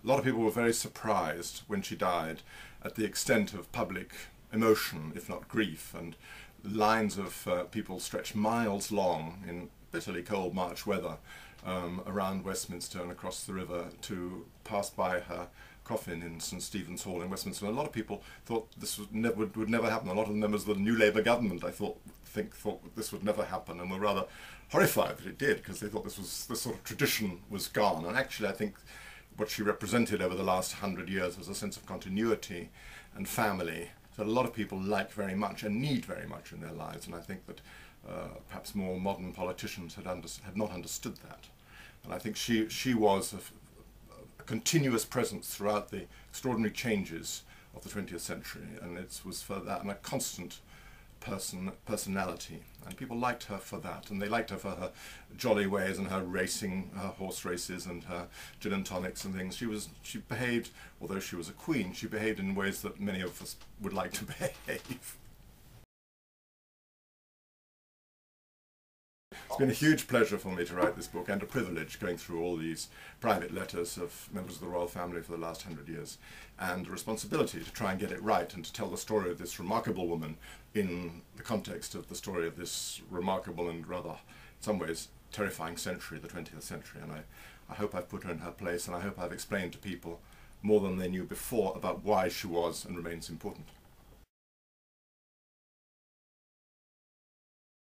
a lot of people were very surprised when she died at the extent of public emotion, if not grief, and lines of people stretched miles long in bitterly cold March weather around Westminster and across the river to pass by her coffin in St Stephen's Hall in Westminster. And a lot of people thought this would never happen. A lot of the members of the new Labour government, I thought this would never happen, and were rather horrified that it did, because they thought this sort of tradition was gone. And actually, I think what she represented over the last 100 years was a sense of continuity and family that a lot of people like very much and need very much in their lives. And I think that perhaps more modern politicians had not understood that. And I think she was a continuous presence throughout the extraordinary changes of the 20th century, and it was for that, and a constant personality, and people liked her for that, and they liked her for her jolly ways and her racing, her horse races and her gin and tonics and things. She behaved, although she was a queen, she behaved in ways that many of us would like to behave. It's been a huge pleasure for me to write this book, and a privilege going through all these private letters of members of the royal family for the last 100 years, and a responsibility to try and get it right and to tell the story of this remarkable woman in the context of the story of this remarkable and rather, in some ways, terrifying century, the 20th century. And I hope I've put her in her place, and I hope I've explained to people more than they knew before about why she was and remains important.